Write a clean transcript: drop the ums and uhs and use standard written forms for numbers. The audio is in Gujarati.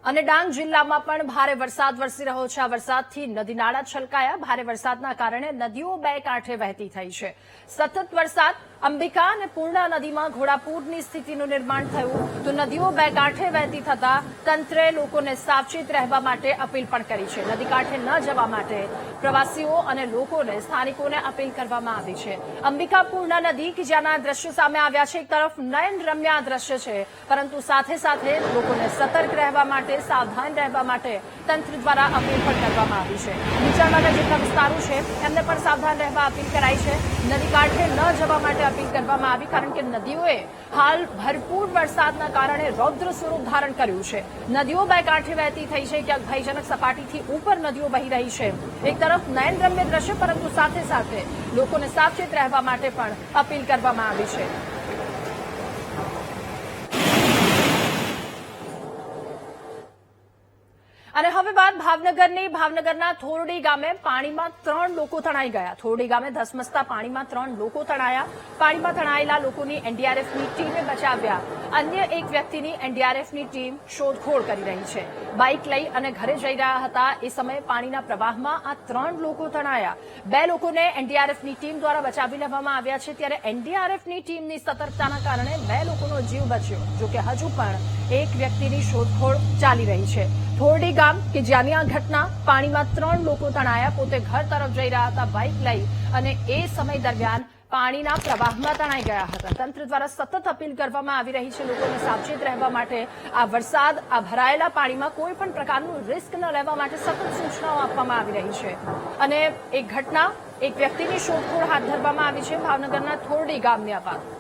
અને ડાંગ જિલ્લામાં પણ ભારે વરસાદ વરસી રહ્યો છે। આ વરસાદથી નદી નાળા છલકાયા। ભારે વરસાદના કારણે નદીઓ બે કાંઠે વહેતી થઈ છે। સતત વરસાદ અંબિકા અને પૂર્ણા નદીમાં ઘોડાપૂરની સ્થિતિનું નિર્માણ થયું તો નદીઓ બે કાંઠે વહેતી થતા તંત્રે લોકોને સાવચેત રહેવા માટે અપીલ પણ કરી છે। નદી કાંઠે ન જવા માટે પ્રવાસીઓ અને લોકોને સ્થાનિકોને અપીલ કરવામાં આવી છે। અંબિકા પૂર્ણા નદી કે જ્યાંના દ્રશ્યો સામે આવ્યા છે, એક તરફ નયનરમ્ય આ દ્રશ્ય છે, પરંતુ સાથે સાથે લોકોને સતર્ક રહેવા માટે, સાવધાન રહેવા માટે તંત્ર દ્વારા અપીલ પણ કરવામાં આવી છે। નીચાણવાળા જેટલા વિસ્તારો છે એમને પણ સાવધાન રહેવા અપીલ કરાઈ છે। નદી કાંઠે ન જવા માટે અપીલ કરવામાં આવી, કારણ કે નદીઓએ હાલ ભરપૂર વરસાદના કારણે રૌદ્ર સ્વરૂપ ધારણ કર્યું છે। નદીઓ બે કાંઠે વહેતી થઈ છે, ક્યાંક ભયજનક સપાટીથી ઉપર નદીઓ વહી રહી છે। એક તરફ નયનરમ્ય દ્રશ્ય, પરંતુ સાથે સાથે લોકોને સાવચેત રહેવા માટે પણ અપીલ કરવામાં આવી છે। અને હવે વાત ભાવનગરના થોરડી ગામે પાણીમાં 3 લોકો તણાઈ ગયા। થોરડી ગામે ધસમસતા પાણીમાં 3 લોકો તણાયા। પાણીમાં તણાયેલા લોકોની એનડીઆરએફની ટીમે બચાવ્યા। અન્ય એક વ્યક્તિની એનડીઆરએફની ટીમ શોધખોળ કરી રહી છે। બાઇક લઈ અને ઘરે જઈ રહ્યા હતા એ સમયે પાણીના પ્રવાહમાં આ 3 લોકો તણાયા। 2 લોકોને એનડીઆરએફની ટીમ દ્વારા બચાવી લેવામાં આવ્યા છે, ત્યારે એનડીઆરએફની ટીમની સતર્કતાના કારણે 2 લોકોનો જીવ બચ્યો। જોકે હજુ પણ એક વ્યક્તિની શોધખોળ ચાલી રહી છે। થોરડી ગામ કે જ્યાંની આ ઘટના, પાણીમાં 3 લોકો તણાયા। પોતે ઘર તરફ જઈ રહ્યા હતા બાઇક લઈ, અને એ સમય દરમિયાન પાણીના પ્રવાહમાં તણાઈ ગયા હતા। તંત્ર દ્વારા સતત અપીલ કરવામાં આવી રહી છે લોકોને સાવચેત રહેવા માટે। આ વરસાદ, આ ભરાયેલા પાણીમાં કોઈ પણ પ્રકારનું રિસ્ક ન લેવા માટે સતત સૂચનાઓ આપવામાં આવી રહી છે। અને એક ઘટના, એક વ્યક્તિની શોધખોળ હાથ ધરવામાં આવી છે ભાવનગરના થોરડી ગામની આ વાત।